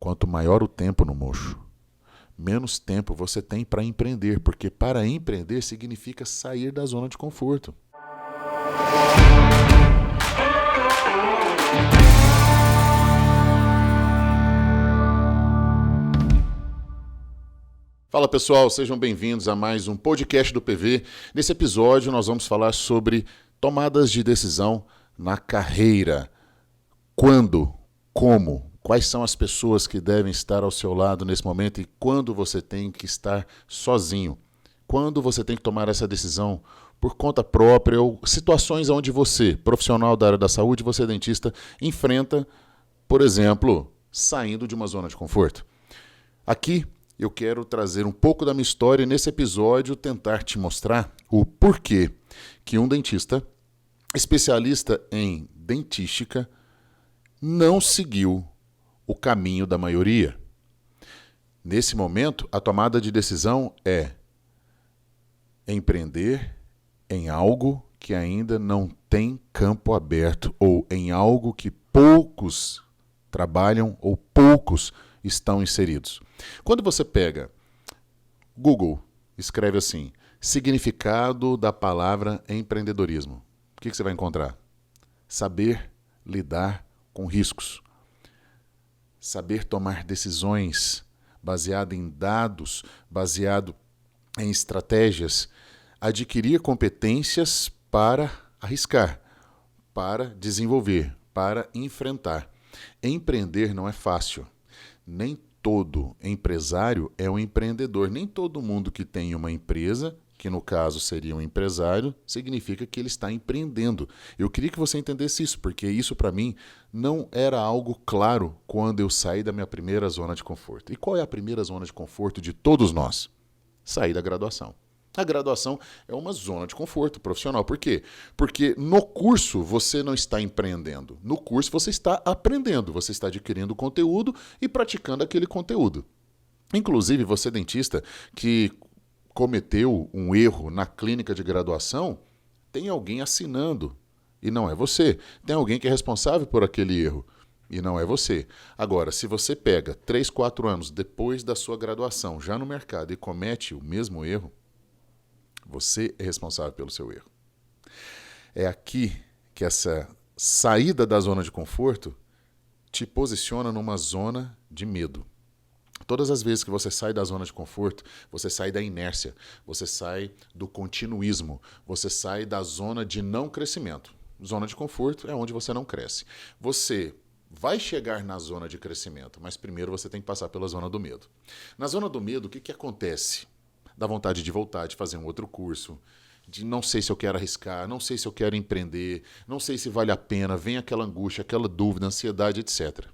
Quanto maior o tempo no mocho, menos tempo você tem para empreender, porque para empreender significa sair da zona de conforto. Fala pessoal, sejam bem-vindos a mais um podcast do PV. Nesse episódio nós vamos falar sobre tomadas de decisão na carreira. Quando, como, quais são as pessoas que devem estar ao seu lado nesse momento e quando você tem que estar sozinho. Quando você tem que tomar essa decisão por conta própria ou situações onde você, profissional da área da saúde, você dentista, enfrenta, por exemplo, saindo de uma zona de conforto. Aqui eu quero trazer um pouco da minha história e nesse episódio tentar te mostrar o porquê que um dentista especialista em dentística não seguiu o caminho da maioria. Nesse momento, a tomada de decisão é empreender em algo que ainda não tem campo aberto ou em algo que poucos trabalham ou poucos estão inseridos. Quando você pega Google, escreve assim, significado da palavra empreendedorismo. O que você vai encontrar? Saber lidar com riscos. Saber tomar decisões baseado em dados, baseado em estratégias, adquirir competências para arriscar, para desenvolver, para enfrentar. Empreender não é fácil. Nem todo empresário é um empreendedor. Nem todo mundo que tem uma empresa, que no caso seria um empresário, significa que ele está empreendendo. Eu queria que você entendesse isso, porque isso para mim não era algo claro quando eu saí da minha primeira zona de conforto. E qual é a primeira zona de conforto de todos nós? Sair da graduação. A graduação é uma zona de conforto profissional. Por quê? Porque no curso você não está empreendendo. No curso você está aprendendo, você está adquirindo conteúdo e praticando aquele conteúdo. Inclusive, você dentista que cometeu um erro na clínica de graduação, tem alguém assinando e não é você. Tem alguém que é responsável por aquele erro e não é você. Agora, se você pega 3, 4 anos depois da sua graduação, já no mercado, e comete o mesmo erro, você é responsável pelo seu erro. É aqui que essa saída da zona de conforto te posiciona numa zona de medo. Todas as vezes que você sai da zona de conforto, você sai da inércia, você sai do continuismo, você sai da zona de não crescimento. Zona de conforto é onde você não cresce. Você vai chegar na zona de crescimento, mas primeiro você tem que passar pela zona do medo. Na zona do medo, o que acontece? Dá vontade de voltar, de fazer um outro curso, de não sei se eu quero arriscar, não sei se eu quero empreender, não sei se vale a pena, vem aquela angústia, aquela dúvida, ansiedade, etc.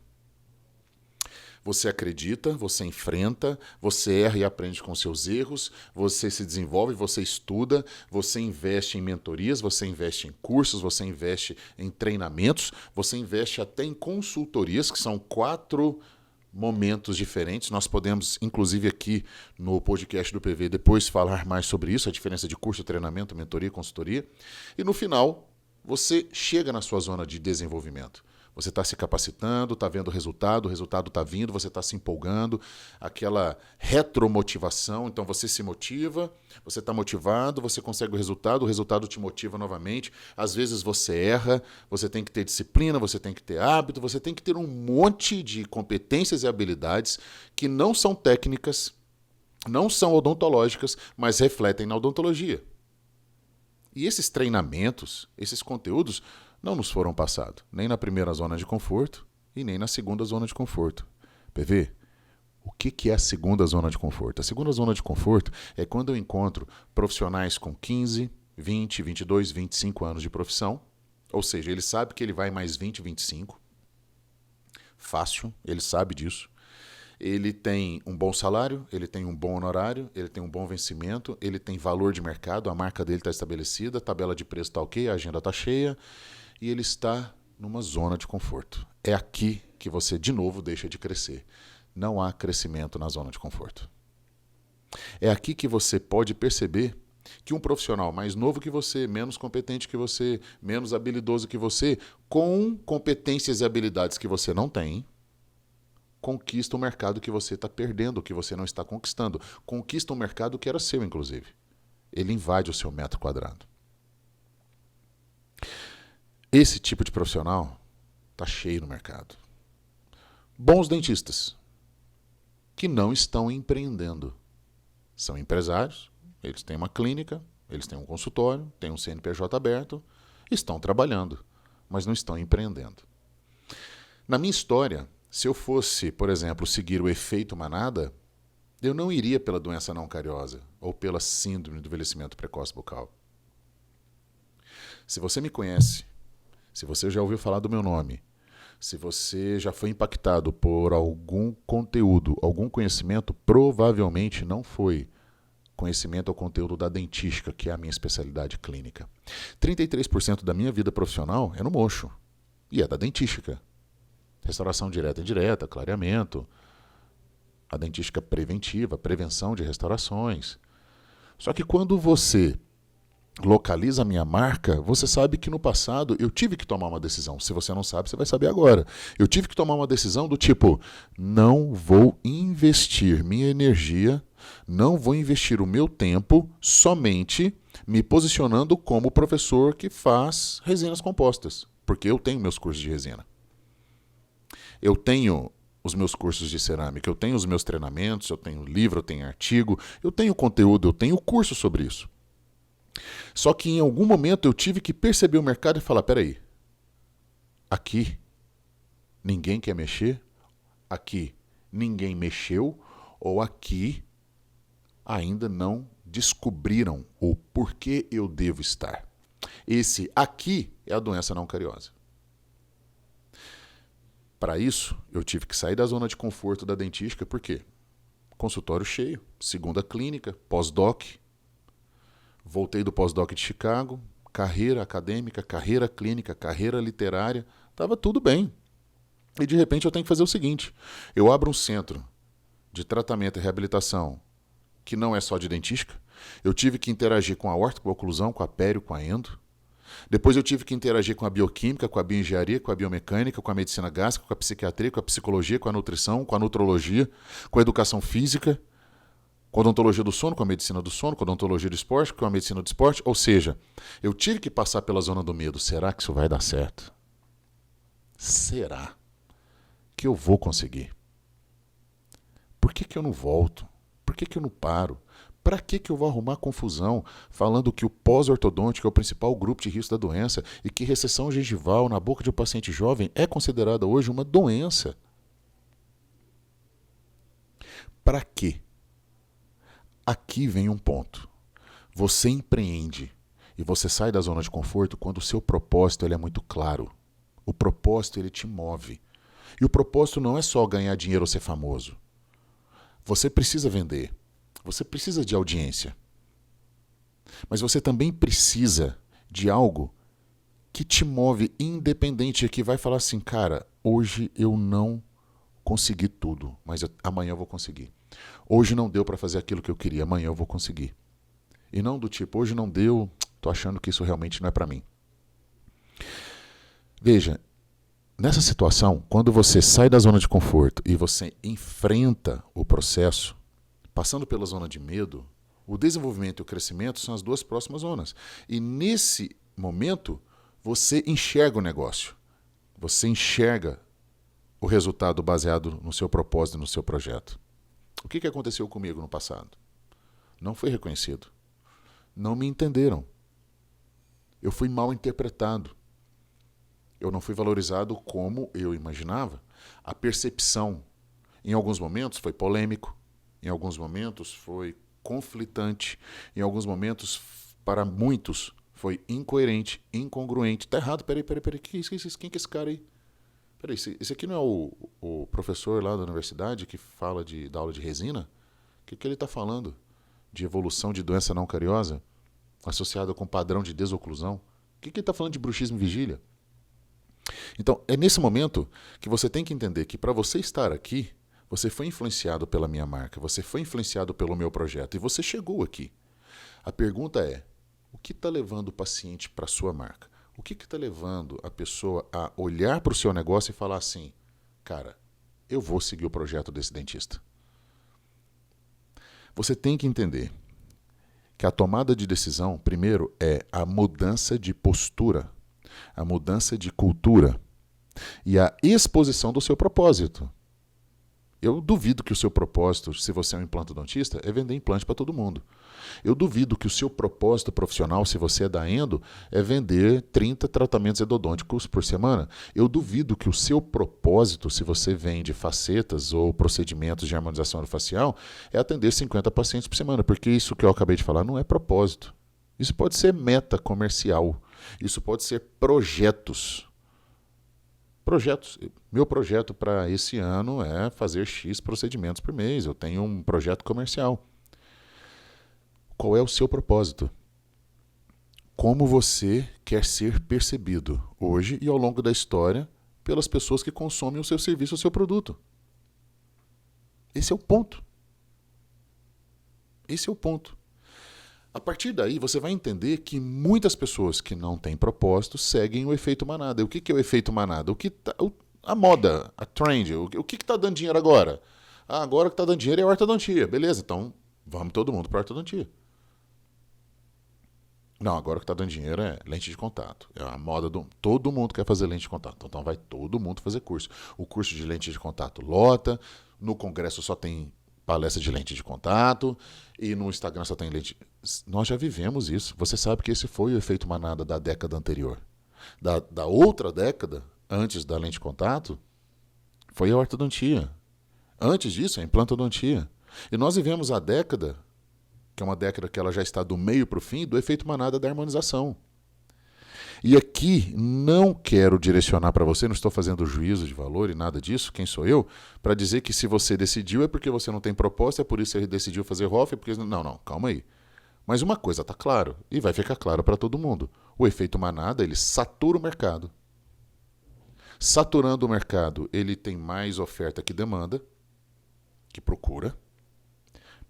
Você acredita, você enfrenta, você erra e aprende com seus erros, você se desenvolve, você estuda, você investe em mentorias, você investe em cursos, você investe em treinamentos, você investe até em consultorias, que são 4 momentos diferentes. Nós podemos, inclusive aqui no podcast do PV, depois falar mais sobre isso, a diferença de curso, treinamento, mentoria, consultoria. E no final, você chega na sua zona de desenvolvimento. Você está se capacitando, está vendo o resultado está vindo, você está se empolgando, aquela retromotivação, então você se motiva, você está motivado, você consegue o resultado te motiva novamente. Às vezes você erra, você tem que ter disciplina, você tem que ter hábito, você tem que ter um monte de competências e habilidades que não são técnicas, não são odontológicas, mas refletem na odontologia. E esses treinamentos, esses conteúdos, não nos foram passados, nem na primeira zona de conforto e nem na segunda zona de conforto. PV, o que é a segunda zona de conforto? A segunda zona de conforto é quando eu encontro profissionais com 15, 20, 22, 25 anos de profissão, ou seja, ele sabe que ele vai mais 20, 25, fácil, ele sabe disso. Ele tem um bom salário, ele tem um bom honorário, ele tem um bom vencimento, ele tem valor de mercado, a marca dele está estabelecida, a tabela de preço está ok, a agenda está cheia, e ele está numa zona de conforto. É aqui que você, de novo, deixa de crescer. Não há crescimento na zona de conforto. É aqui que você pode perceber que um profissional mais novo que você, menos competente que você, menos habilidoso que você, com competências e habilidades que você não tem, conquista o mercado que você está perdendo, que você não está conquistando. Conquista um mercado que era seu, inclusive. Ele invade o seu metro quadrado. Esse tipo de profissional está cheio no mercado. Bons dentistas que não estão empreendendo. São empresários, eles têm uma clínica, eles têm um consultório, têm um CNPJ aberto, estão trabalhando, mas não estão empreendendo. Na minha história, se eu fosse, por exemplo, seguir o efeito manada, eu não iria pela doença não cariosa ou pela síndrome do envelhecimento precoce bucal. Se você me conhece, se você já ouviu falar do meu nome, se você já foi impactado por algum conteúdo, algum conhecimento, provavelmente não foi conhecimento ou conteúdo da dentística, que é a minha especialidade clínica. 33% da minha vida profissional é no mocho, e é da dentística. Restauração direta e indireta, clareamento, a dentística preventiva, prevenção de restaurações. Só que quando você localiza a minha marca, você sabe que no passado eu tive que tomar uma decisão. Se você não sabe, você vai saber agora. Eu tive que tomar uma decisão do tipo, não vou investir minha energia, não vou investir o meu tempo somente me posicionando como professor que faz resinas compostas, porque eu tenho meus cursos de resina. Eu tenho os meus cursos de cerâmica, eu tenho os meus treinamentos, eu tenho livro, eu tenho artigo, eu tenho conteúdo, eu tenho curso sobre isso. Só que em algum momento eu tive que perceber o mercado e falar, peraí, aqui ninguém quer mexer, aqui ninguém mexeu, ou aqui ainda não descobriram o porquê eu devo estar. Esse aqui é a doença não cariosa. Para isso, eu tive que sair da zona de conforto da dentística, por quê? Consultório cheio, segunda clínica, pós-doc. Voltei do pós-doc de Chicago, carreira acadêmica, carreira clínica, carreira literária, estava tudo bem. E de repente eu tenho que fazer o seguinte, eu abro um centro de tratamento e reabilitação que não é só de dentística, eu tive que interagir com a horta, com a oclusão, com a pério, com a endo. Depois eu tive que interagir com a bioquímica, com a bioengenharia, com a biomecânica, com a medicina gástrica, com a psiquiatria, com a psicologia, com a nutrição, com a nutrologia, com a educação física, com a odontologia do sono, com a medicina do sono, com a odontologia do esporte, com a medicina do esporte. Ou seja, eu tive que passar pela zona do medo. Será que isso vai dar certo? Será que eu vou conseguir? Por que eu não volto? Por que eu não paro? Para que eu vou arrumar confusão falando que o pós-ortodôntico é o principal grupo de risco da doença e que recessão gengival na boca de um paciente jovem é considerada hoje uma doença? Para quê? Aqui vem um ponto. Você empreende e você sai da zona de conforto quando o seu propósito ele é muito claro. O propósito ele te move. E o propósito não é só ganhar dinheiro ou ser famoso. Você precisa vender. Você precisa de audiência. Mas você também precisa de algo que te move independente, que vai falar assim, cara, hoje eu não consegui tudo, mas amanhã eu vou conseguir. Hoje não deu para fazer aquilo que eu queria, amanhã eu vou conseguir. E não do tipo, hoje não deu, tô achando que isso realmente não é para mim. Veja, nessa situação, quando você sai da zona de conforto e você enfrenta o processo, passando pela zona de medo, o desenvolvimento e o crescimento são as duas próximas zonas. E nesse momento, você enxerga o negócio. Você enxerga o resultado baseado no seu propósito e no seu projeto. O que aconteceu comigo no passado? Não foi reconhecido. Não me entenderam. Eu fui mal interpretado. Eu não fui valorizado como eu imaginava. A percepção, em alguns momentos, foi polêmico. Em alguns momentos foi conflitante. Em alguns momentos, para muitos, foi incoerente, incongruente. Tá errado, peraí. Quem que é esse cara aí? Peraí, esse aqui não é o professor lá da universidade que fala da aula de resina? O que ele está falando? De evolução de doença não cariosa? Associada com padrão de desoclusão? O que ele está falando de bruxismo e vigília? Então, é nesse momento que você tem que entender que para você estar aqui, você foi influenciado pela minha marca, você foi influenciado pelo meu projeto e você chegou aqui. A pergunta é, o que está levando o paciente para a sua marca? O que está levando a pessoa a olhar para o seu negócio e falar assim, cara, eu vou seguir o projeto desse dentista. Você tem que entender que a tomada de decisão, primeiro, é a mudança de postura, a mudança de cultura e a exposição do seu propósito. Eu duvido que o seu propósito, se você é um implantodontista, é vender implante para todo mundo. Eu duvido que o seu propósito profissional, se você é da endo, é vender 30 tratamentos endodônticos por semana. Eu duvido que o seu propósito, se você vende facetas ou procedimentos de harmonização orofacial, é atender 50 pacientes por semana, porque isso que eu acabei de falar não é propósito. Isso pode ser meta comercial. Isso pode ser projetos. Meu projeto para esse ano é fazer X procedimentos por mês. Eu tenho um projeto comercial. Qual é o seu propósito? Como você quer ser percebido hoje e ao longo da história pelas pessoas que consomem o seu serviço, o seu produto? Esse é o ponto. Esse é o ponto. A partir daí, você vai entender que muitas pessoas que não têm propósito seguem o efeito manada. E o que é o efeito manada? A moda, a trend. O que está dando dinheiro agora? Agora o que está dando dinheiro é a ortodontia. Beleza, então vamos todo mundo para a ortodontia. Não, agora o que está dando dinheiro é lente de contato. É a moda do... Todo mundo quer fazer lente de contato. Então vai todo mundo fazer curso. O curso de lente de contato lota. No congresso só tem palestra de lente de contato. E no Instagram só tem lente... Nós já vivemos isso. Você sabe que esse foi o efeito manada da década anterior. Da outra década, antes da lente de contato, foi a ortodontia. Antes disso, a implantodontia. E nós vivemos a década, que é uma década que ela já está do meio para o fim, do efeito manada da harmonização. E aqui não quero direcionar para você, não estou fazendo juízo de valor e nada disso, quem sou eu, para dizer que se você decidiu é porque você não tem proposta, é por isso que você decidiu fazer ROF, porque... Não, calma aí. Mas uma coisa está claro, e vai ficar claro para todo mundo. O efeito manada, ele satura o mercado. Saturando o mercado, ele tem mais oferta que demanda, que procura.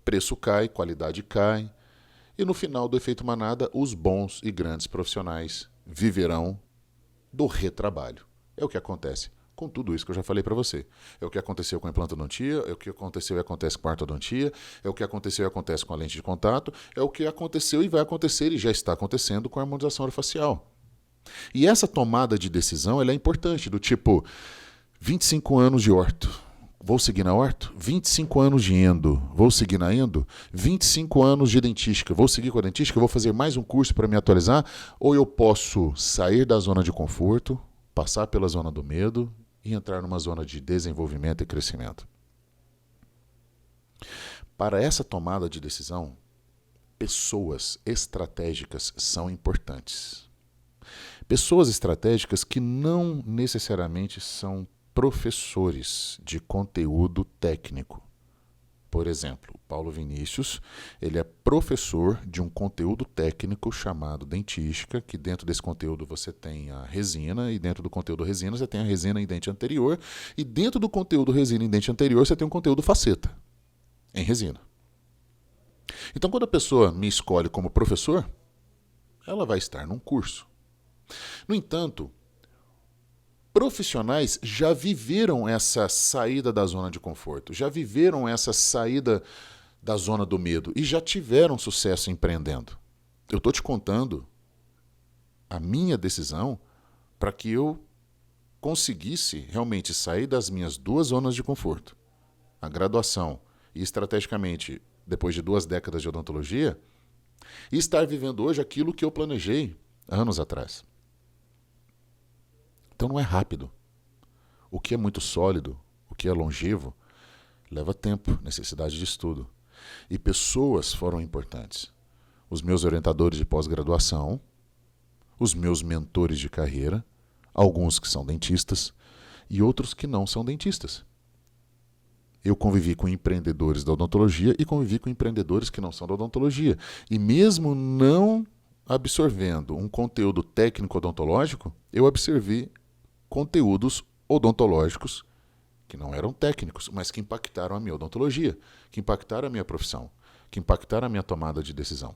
Preço cai, qualidade cai. E no final do efeito manada, os bons e grandes profissionais viverão do retrabalho. É o que acontece com tudo isso que eu já falei para você. É o que aconteceu com a implantodontia, é o que aconteceu e acontece com a ortodontia, é o que aconteceu e acontece com a lente de contato, é o que aconteceu e vai acontecer e já está acontecendo com a harmonização orofacial. E essa tomada de decisão ela é importante, do tipo, 25 anos de orto, vou seguir na orto? 25 anos de endo, vou seguir na endo? 25 anos de dentística, vou seguir com a dentística? Vou fazer mais um curso para me atualizar? Ou eu posso sair da zona de conforto, passar pela zona do medo e entrar numa zona de desenvolvimento e crescimento? Para essa tomada de decisão, pessoas estratégicas são importantes. Pessoas estratégicas que não necessariamente são professores de conteúdo técnico. Por exemplo, Paulo Vinícius, ele é professor de um conteúdo técnico chamado dentística, que dentro desse conteúdo você tem a resina, e dentro do conteúdo resina você tem a resina em dente anterior, e dentro do conteúdo resina em dente anterior você tem um conteúdo faceta, em resina. Então, quando a pessoa me escolhe como professor, ela vai estar num curso. No entanto, profissionais já viveram essa saída da zona de conforto, já viveram essa saída da zona do medo e já tiveram sucesso empreendendo. Eu estou te contando a minha decisão para que eu conseguisse realmente sair das minhas duas zonas de conforto, a graduação e estrategicamente, depois de 2 décadas de odontologia, e estar vivendo hoje aquilo que eu planejei anos atrás. Então não é rápido. O que é muito sólido, o que é longevo, leva tempo, necessidade de estudo. E pessoas foram importantes. Os meus orientadores de pós-graduação, os meus mentores de carreira, alguns que são dentistas e outros que não são dentistas. Eu convivi com empreendedores da odontologia e convivi com empreendedores que não são da odontologia. E mesmo não absorvendo um conteúdo técnico odontológico, eu absorvi conteúdos odontológicos que não eram técnicos, mas que impactaram a minha odontologia, que impactaram a minha profissão, que impactaram a minha tomada de decisão.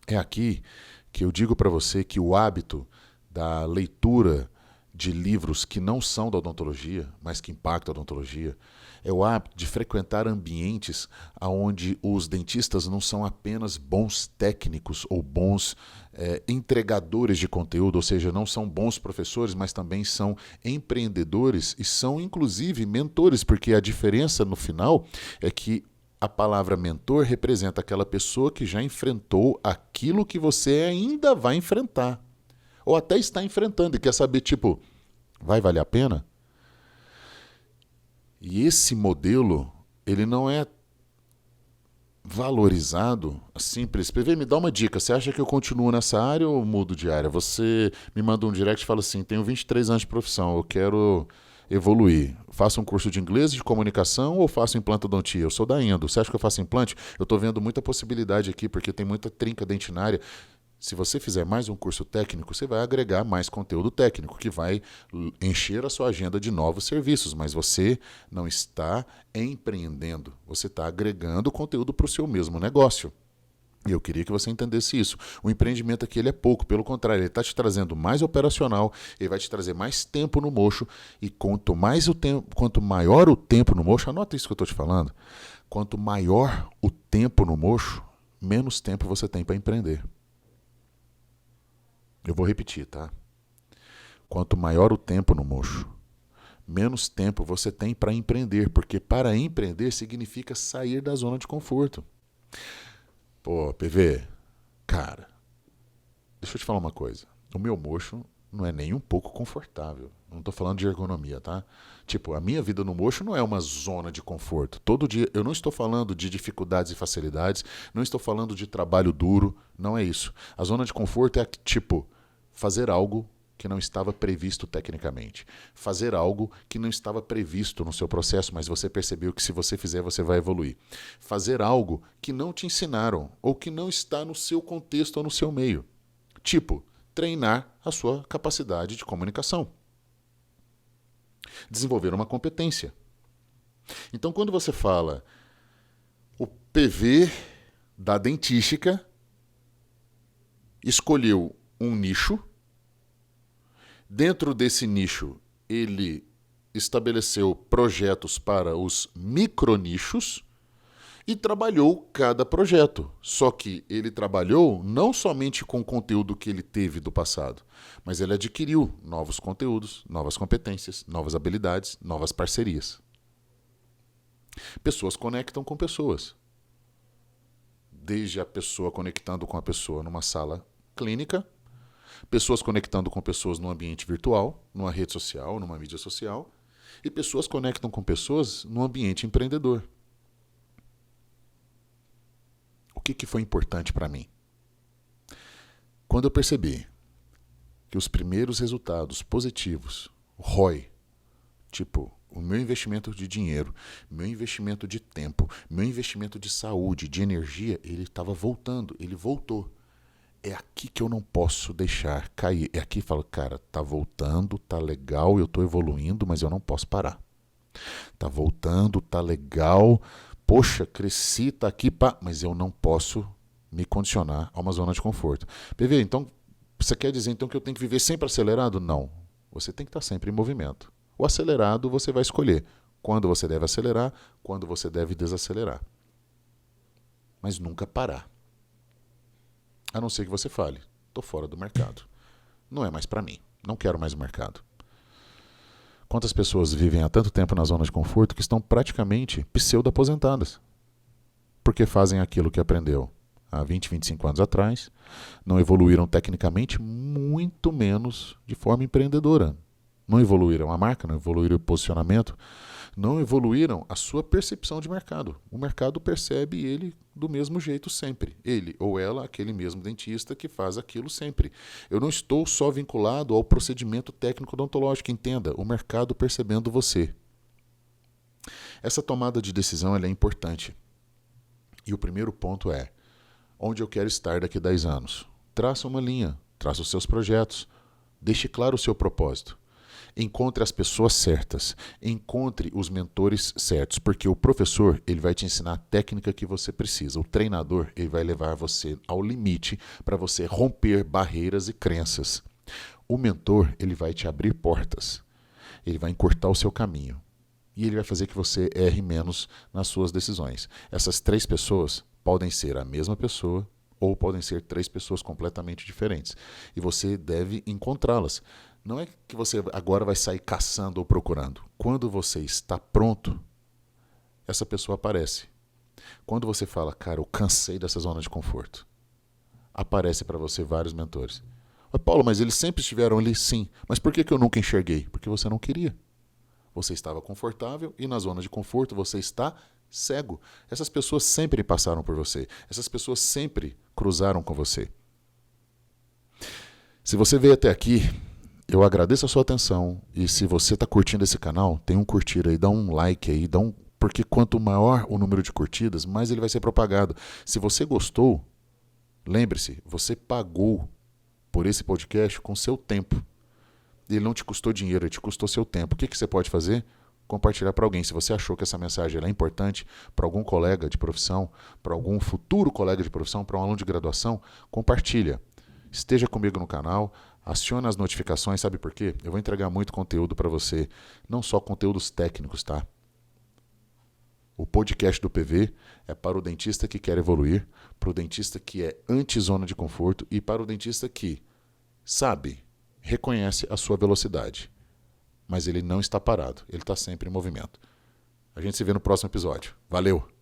É aqui que eu digo para você que o hábito da leitura de livros que não são da odontologia, mas que impactam a odontologia, é o hábito de frequentar ambientes onde os dentistas não são apenas bons técnicos ou bons entregadores de conteúdo, ou seja, não são bons professores, mas também são empreendedores e são inclusive mentores, porque a diferença no final é que a palavra mentor representa aquela pessoa que já enfrentou aquilo que você ainda vai enfrentar. Ou até está enfrentando e quer saber, tipo, vai valer a pena? E esse modelo, ele não é valorizado simples. PV, me dá uma dica. Você acha que eu continuo nessa área ou mudo de área? Você me manda um direct e fala assim, tenho 23 anos de profissão, eu quero evoluir. Faço um curso de inglês, de comunicação ou faço implantodontia? Eu sou da Endo. Você acha que eu faço implante? Eu estou vendo muita possibilidade aqui, porque tem muita trinca dentinária. Se você fizer mais um curso técnico, você vai agregar mais conteúdo técnico, que vai encher a sua agenda de novos serviços, mas você não está empreendendo, você está agregando conteúdo para o seu mesmo negócio. E eu queria que você entendesse isso. O empreendimento aqui ele é pouco, pelo contrário, ele está te trazendo mais operacional, ele vai te trazer mais tempo no mocho, e quanto maior o tempo no mocho, anota isso que eu estou te falando, quanto maior o tempo no mocho, menos tempo você tem para empreender. Eu vou repetir, tá? Quanto maior o tempo no mocho, menos tempo você tem para empreender, porque para empreender significa sair da zona de conforto. Pô, PV, cara, deixa eu te falar uma coisa. O meu mocho não é nem um pouco confortável. Não estou falando de ergonomia, tá? Tipo, a minha vida no mocho não é uma zona de conforto. Todo dia, eu não estou falando de dificuldades e facilidades, não estou falando de trabalho duro, não é isso. A zona de conforto é, tipo, fazer algo que não estava previsto tecnicamente. Fazer algo que não estava previsto no seu processo, mas você percebeu que se você fizer, você vai evoluir. Fazer algo que não te ensinaram ou que não está no seu contexto ou no seu meio. Tipo, treinar a sua capacidade de comunicação. Desenvolver uma competência. Então, quando você fala o PV da dentística escolheu um nicho, dentro desse nicho ele estabeleceu projetos para os micronichos e trabalhou cada projeto. Só que ele trabalhou não somente com o conteúdo que ele teve do passado, mas ele adquiriu novos conteúdos, novas competências, novas habilidades, novas parcerias. Pessoas conectam com pessoas. Desde a pessoa conectando com a pessoa numa sala clínica, pessoas conectando com pessoas num ambiente virtual, numa rede social, numa mídia social, e pessoas conectam com pessoas num ambiente empreendedor. O que foi importante para mim? Quando eu percebi que os primeiros resultados positivos, o ROI, tipo, o meu investimento de dinheiro, meu investimento de tempo, meu investimento de saúde, de energia, ele estava voltando, ele voltou. É aqui que eu não posso deixar cair. É aqui que eu falo, cara, tá voltando, tá legal, eu tô evoluindo, mas eu não posso parar. Tá voltando, tá legal, poxa, cresci, tá aqui, pá, mas eu não posso me condicionar a uma zona de conforto. PV, então, você quer dizer então que eu tenho que viver sempre acelerado? Não. Você tem que estar sempre em movimento. O acelerado você vai escolher quando você deve acelerar, quando você deve desacelerar. Mas nunca parar. A não ser que você fale, estou fora do mercado. Não é mais para mim, não quero mais o mercado. Quantas pessoas vivem há tanto tempo na zona de conforto que estão praticamente pseudo-aposentadas? Porque fazem aquilo que aprendeu há 20, 25 anos atrás, não evoluíram tecnicamente, muito menos de forma empreendedora. Não evoluíram a marca, não evoluíram o posicionamento, não evoluíram a sua percepção de mercado. O mercado percebe ele do mesmo jeito sempre. Ele ou ela, aquele mesmo dentista que faz aquilo sempre. Eu não estou só vinculado ao procedimento técnico odontológico, entenda, o mercado percebendo você. Essa tomada de decisão ela é importante. E o primeiro ponto é, onde eu quero estar daqui a 10 anos? Traça uma linha, traça os seus projetos, deixe claro o seu propósito. Encontre as pessoas certas, encontre os mentores certos, porque o professor ele vai te ensinar a técnica que você precisa. O treinador ele vai levar você ao limite para você romper barreiras e crenças. O mentor, ele vai te abrir portas. Ele vai encurtar o seu caminho. E ele vai fazer que você erre menos nas suas decisões. Essas 3 pessoas podem ser a mesma pessoa ou podem ser 3 pessoas completamente diferentes. E você deve encontrá-las. Não é que você agora vai sair caçando ou procurando. Quando você está pronto, essa pessoa aparece. Quando você fala, cara, eu cansei dessa zona de conforto, aparece para você vários mentores. Paulo, mas eles sempre estiveram ali? Sim. Mas por que eu nunca enxerguei? Porque você não queria. Você estava confortável e na zona de conforto você está cego. Essas pessoas sempre passaram por você. Essas pessoas sempre cruzaram com você. Se você veio até aqui, eu agradeço a sua atenção. E se você está curtindo esse canal, tem um curtir aí, dá um like aí, porque quanto maior o número de curtidas, mais ele vai ser propagado. Se você gostou, lembre-se, você pagou por esse podcast com seu tempo. Ele não te custou dinheiro, ele te custou seu tempo. O que você pode fazer? Compartilhar para alguém. Se você achou que essa mensagem é importante para algum colega de profissão, para algum futuro colega de profissão, para um aluno de graduação, compartilha. Esteja comigo no canal, acione as notificações, sabe por quê? Eu vou entregar muito conteúdo para você, não só conteúdos técnicos, tá? O podcast do PV é para o dentista que quer evoluir, para o dentista que é anti-zona de conforto e para o dentista que sabe, reconhece a sua velocidade, mas ele não está parado, ele está sempre em movimento. A gente se vê no próximo episódio. Valeu!